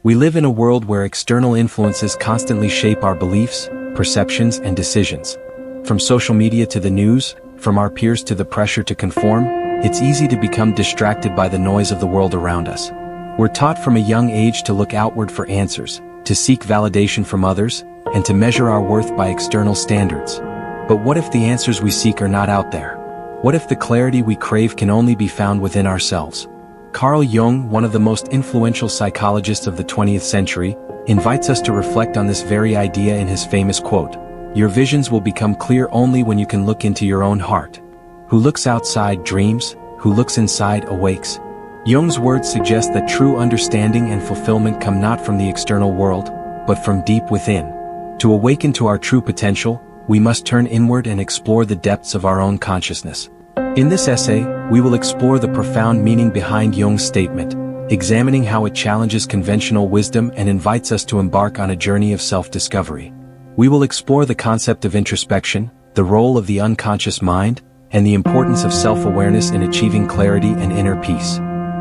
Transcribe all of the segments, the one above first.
We live in a world where external influences constantly shape our beliefs, perceptions, and decisions. From social media to the news, from our peers to the pressure to conform, it's easy to become distracted by the noise of the world around us. We're taught from a young age to look outward for answers, to seek validation from others, and to measure our worth by external standards. But what if the answers we seek are not out there? What if the clarity we crave can only be found within ourselves? Carl Jung, one of the most influential psychologists of the 20th century, invites us to reflect on this very idea in his famous quote, "Your visions will become clear only when you can look into your own heart. Who looks outside dreams, who looks inside awakes." Jung's words suggest that true understanding and fulfillment come not from the external world, but from deep within. To awaken to our true potential, we must turn inward and explore the depths of our own consciousness. In this essay, we will explore the profound meaning behind Jung's statement, examining how it challenges conventional wisdom and invites us to embark on a journey of self-discovery. We will explore the concept of introspection, the role of the unconscious mind, and the importance of self-awareness in achieving clarity and inner peace.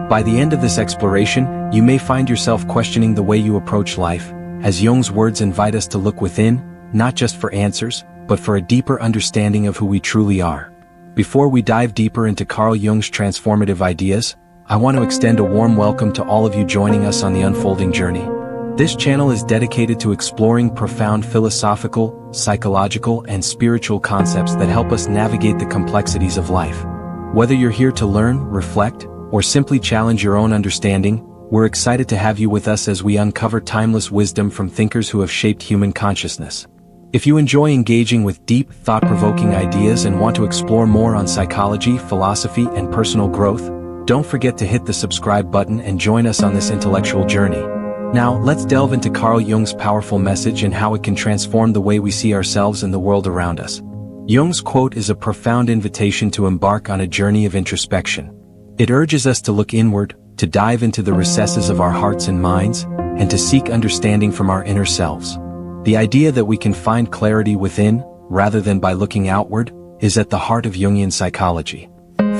By the end of this exploration, you may find yourself questioning the way you approach life, as Jung's words invite us to look within, not just for answers, but for a deeper understanding of who we truly are. Before we dive deeper into Carl Jung's transformative ideas, I want to extend a warm welcome to all of you joining us on the unfolding journey. This channel is dedicated to exploring profound philosophical, psychological, and spiritual concepts that help us navigate the complexities of life. Whether you're here to learn, reflect, or simply challenge your own understanding, we're excited to have you with us as we uncover timeless wisdom from thinkers who have shaped human consciousness. If you enjoy engaging with deep, thought-provoking ideas and want to explore more on psychology, philosophy, and personal growth, don't forget to hit the subscribe button and join us on this intellectual journey. Now, let's delve into Carl Jung's powerful message and how it can transform the way we see ourselves and the world around us. Jung's quote is a profound invitation to embark on a journey of introspection. It urges us to look inward, to dive into the recesses of our hearts and minds, and to seek understanding from our inner selves. The idea that we can find clarity within, rather than by looking outward, is at the heart of Jungian psychology.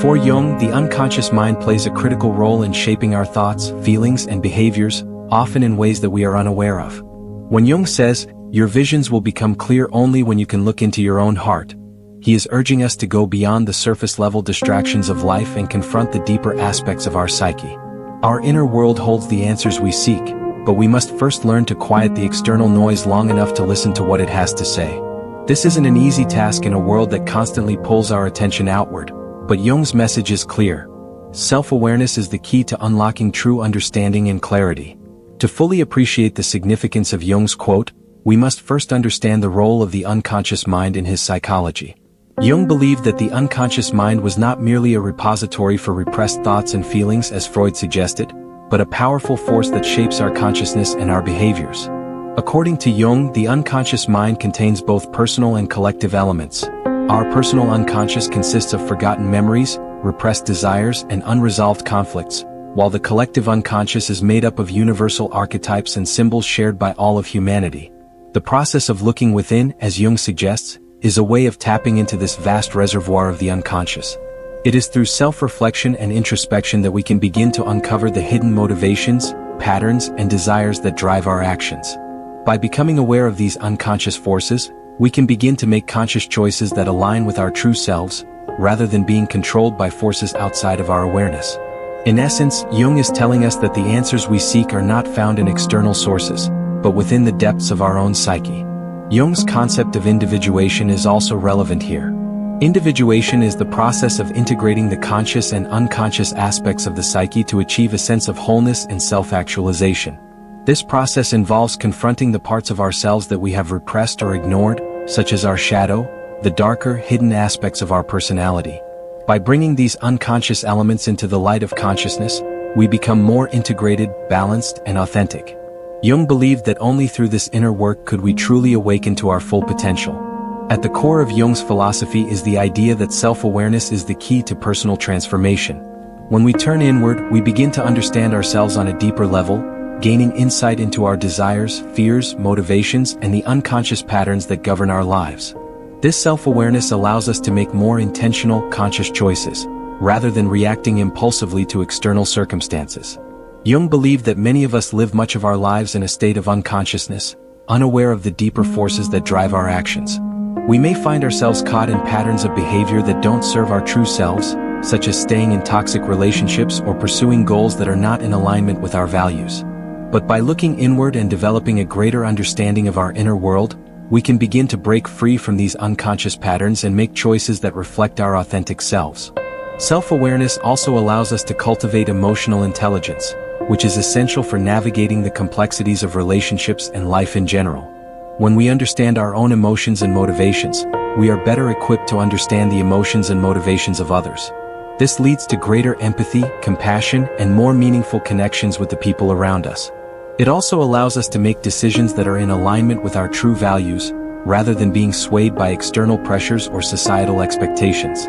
For Jung, the unconscious mind plays a critical role in shaping our thoughts, feelings, and behaviors, often in ways that we are unaware of. When Jung says, "Your visions will become clear only when you can look into your own heart," he is urging us to go beyond the surface-level distractions of life and confront the deeper aspects of our psyche. Our inner world holds the answers we seek, but we must first learn to quiet the external noise long enough to listen to what it has to say. This isn't an easy task in a world that constantly pulls our attention outward, but Jung's message is clear. Self-awareness is the key to unlocking true understanding and clarity. To fully appreciate the significance of Jung's quote, we must first understand the role of the unconscious mind in his psychology. Jung believed that the unconscious mind was not merely a repository for repressed thoughts and feelings as Freud suggested, but a powerful force that shapes our consciousness and our behaviors. According to Jung, the unconscious mind contains both personal and collective elements. Our personal unconscious consists of forgotten memories, repressed desires, and unresolved conflicts, while the collective unconscious is made up of universal archetypes and symbols shared by all of humanity. The process of looking within, as Jung suggests, is a way of tapping into this vast reservoir of the unconscious. It is through self-reflection and introspection that we can begin to uncover the hidden motivations, patterns, and desires that drive our actions. By becoming aware of these unconscious forces, we can begin to make conscious choices that align with our true selves, rather than being controlled by forces outside of our awareness. In essence, Jung is telling us that the answers we seek are not found in external sources, but within the depths of our own psyche. Jung's concept of individuation is also relevant here. Individuation is the process of integrating the conscious and unconscious aspects of the psyche to achieve a sense of wholeness and self-actualization. This process involves confronting the parts of ourselves that we have repressed or ignored, such as our shadow, the darker, hidden aspects of our personality. By bringing these unconscious elements into the light of consciousness, we become more integrated, balanced, and authentic. Jung believed that only through this inner work could we truly awaken to our full potential. At the core of Jung's philosophy is the idea that self-awareness is the key to personal transformation. When we turn inward, we begin to understand ourselves on a deeper level, gaining insight into our desires, fears, motivations, and the unconscious patterns that govern our lives. This self-awareness allows us to make more intentional, conscious choices, rather than reacting impulsively to external circumstances. Jung believed that many of us live much of our lives in a state of unconsciousness, unaware of the deeper forces that drive our actions. We may find ourselves caught in patterns of behavior that don't serve our true selves, such as staying in toxic relationships or pursuing goals that are not in alignment with our values. But by looking inward and developing a greater understanding of our inner world, we can begin to break free from these unconscious patterns and make choices that reflect our authentic selves. Self-awareness also allows us to cultivate emotional intelligence, which is essential for navigating the complexities of relationships and life in general. When we understand our own emotions and motivations, we are better equipped to understand the emotions and motivations of others. This leads to greater empathy, compassion, and more meaningful connections with the people around us. It also allows us to make decisions that are in alignment with our true values, rather than being swayed by external pressures or societal expectations.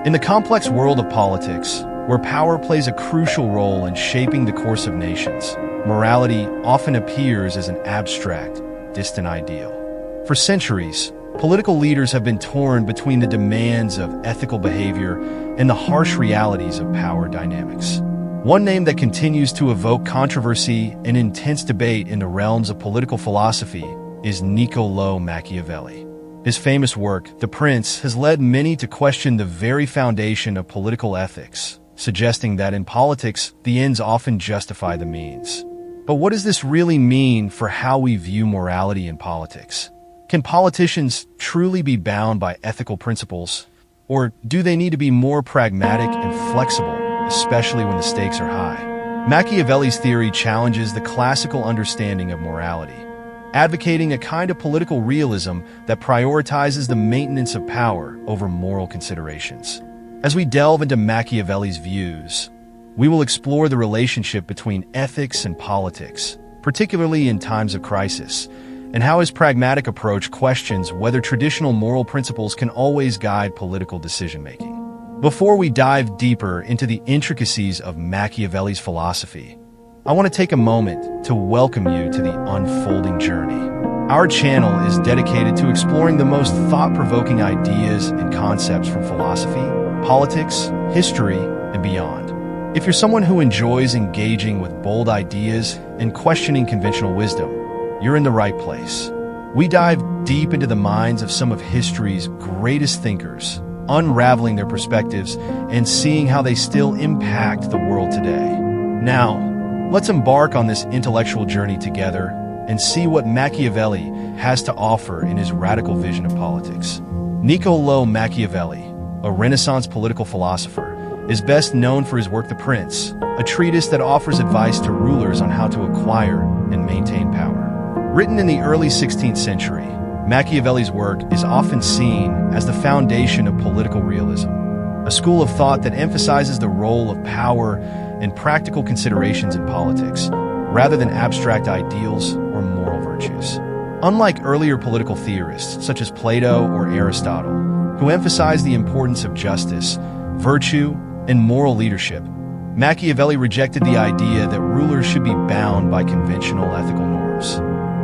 In the complex world of politics, where power plays a crucial role in shaping the course of nations, morality often appears as an abstract, distant ideal. For centuries, political leaders have been torn between the demands of ethical behavior and the harsh realities of power dynamics. One name that continues to evoke controversy and intense debate in the realms of political philosophy is Niccolò Machiavelli. His famous work, The Prince, has led many to question the very foundation of political ethics, suggesting that in politics, the ends often justify the means. But what does this really mean for how we view morality in politics? Can politicians truly be bound by ethical principles? Or do they need to be more pragmatic and flexible, especially when the stakes are high? Machiavelli's theory challenges the classical understanding of morality, advocating a kind of political realism that prioritizes the maintenance of power over moral considerations. As we delve into Machiavelli's views, we will explore the relationship between ethics and politics, particularly in times of crisis, and how his pragmatic approach questions whether traditional moral principles can always guide political decision-making. Before we dive deeper into the intricacies of Machiavelli's philosophy, I want to take a moment to welcome you to the unfolding journey. Our channel is dedicated to exploring the most thought-provoking ideas and concepts from philosophy, politics, history, and beyond. If you're someone who enjoys engaging with bold ideas and questioning conventional wisdom, you're in the right place. We dive deep into the minds of some of history's greatest thinkers, unraveling their perspectives and seeing how they still impact the world today. Now, let's embark on this intellectual journey together and see what Machiavelli has to offer in his radical vision of politics. Niccolò Machiavelli, a Renaissance political philosopher, is best known for his work The Prince, a treatise that offers advice to rulers on how to acquire and maintain power. Written in the early 16th century, Machiavelli's work is often seen as the foundation of political realism, a school of thought that emphasizes the role of power and practical considerations in politics, rather than abstract ideals or moral virtues. Unlike earlier political theorists such as Plato or Aristotle, who emphasized the importance of justice, virtue, and moral leadership, Machiavelli rejected the idea that rulers should be bound by conventional ethical norms.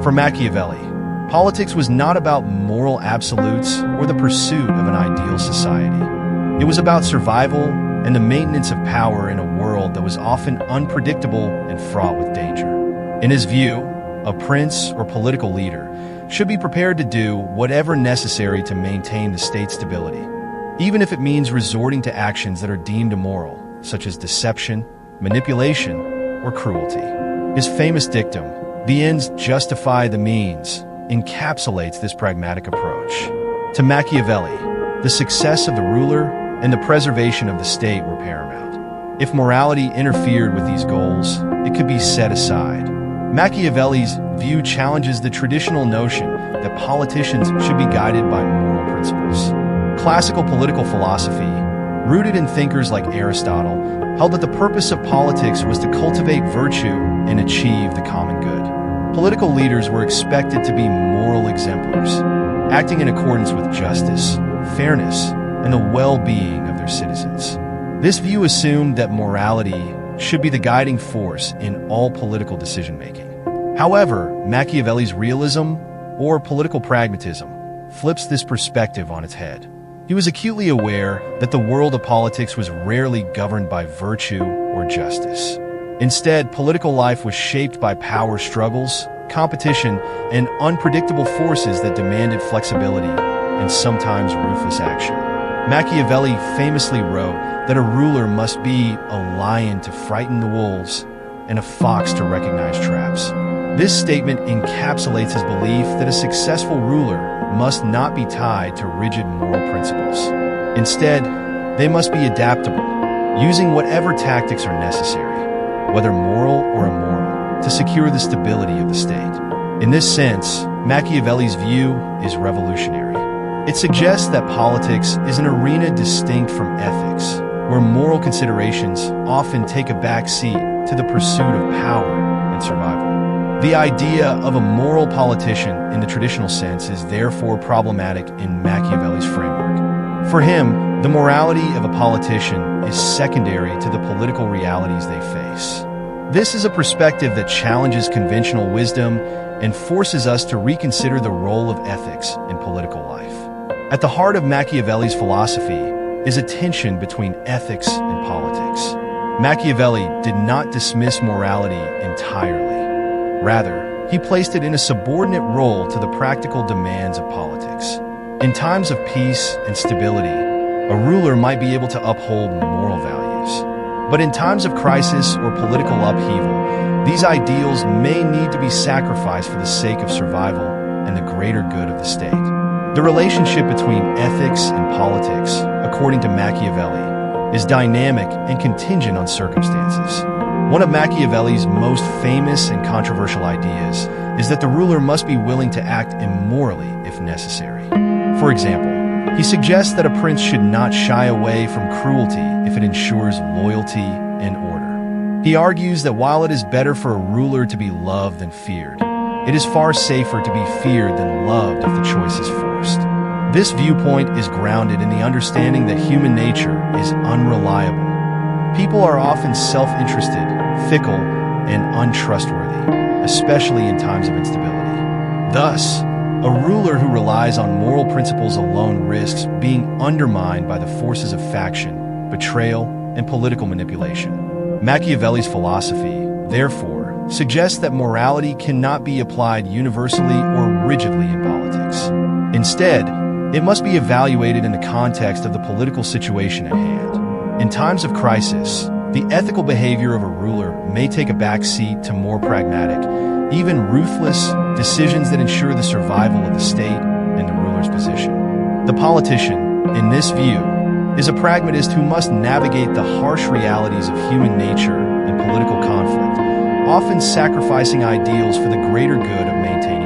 For Machiavelli, politics was not about moral absolutes or the pursuit of an ideal society. It was about survival and the maintenance of power in a world that was often unpredictable and fraught with danger. In his view, a prince or political leader should be prepared to do whatever necessary to maintain the state's stability, even if it means resorting to actions that are deemed immoral, such as deception, manipulation, or cruelty. His famous dictum, "The ends justify the means," encapsulates this pragmatic approach. To Machiavelli, the success of the ruler and the preservation of the state were paramount. If morality interfered with these goals, it could be set aside. Machiavelli's view challenges the traditional notion that politicians should be guided by moral principles. Classical political philosophy, rooted in thinkers like Aristotle, held that the purpose of politics was to cultivate virtue and achieve the common good. Political leaders were expected to be moral exemplars, acting in accordance with justice, fairness, and the well-being of their citizens. This view assumed that morality should be the guiding force in all political decision-making. However, Machiavelli's realism, or political pragmatism, flips this perspective on its head. He was acutely aware that the world of politics was rarely governed by virtue or justice. Instead, political life was shaped by power struggles, competition, and unpredictable forces that demanded flexibility and sometimes ruthless action. Machiavelli famously wrote that a ruler must be a lion to frighten the wolves and a fox to recognize traps. This statement encapsulates his belief that a successful ruler must not be tied to rigid moral principles. Instead, they must be adaptable, using whatever tactics are necessary, whether moral or immoral, to secure the stability of the state. In this sense, Machiavelli's view is revolutionary. It suggests that politics is an arena distinct from ethics, where moral considerations often take a back seat to the pursuit of power and survival. The idea of a moral politician in the traditional sense is therefore problematic in Machiavelli's framework. For him, the morality of a politician is secondary to the political realities they face. This is a perspective that challenges conventional wisdom and forces us to reconsider the role of ethics in political life. At the heart of Machiavelli's philosophy is a tension between ethics and politics. Machiavelli did not dismiss morality entirely. Rather, he placed it in a subordinate role to the practical demands of politics. In times of peace and stability, a ruler might be able to uphold moral values. But in times of crisis or political upheaval, these ideals may need to be sacrificed for the sake of survival and the greater good of the state. The relationship between ethics and politics, according to Machiavelli, is dynamic and contingent on circumstances. One of Machiavelli's most famous and controversial ideas is that the ruler must be willing to act immorally if necessary. For example, he suggests that a prince should not shy away from cruelty if it ensures loyalty and order. He argues that while it is better for a ruler to be loved than feared, it is far safer to be feared than loved if the choice is forced. This viewpoint is grounded in the understanding that human nature is unreliable. People are often self-interested, fickle, and untrustworthy, especially in times of instability. Thus, a ruler who relies on moral principles alone risks being undermined by the forces of faction, betrayal, and political manipulation. Machiavelli's philosophy, therefore, suggests that morality cannot be applied universally or rigidly in politics. Instead, it must be evaluated in the context of the political situation at hand. In times of crisis, the ethical behavior of a ruler may take a back seat to more pragmatic, even ruthless, decisions that ensure the survival of the state and the ruler's position. The politician, in this view, is a pragmatist who must navigate the harsh realities of human nature and political conflict, often sacrificing ideals for the greater good of maintaining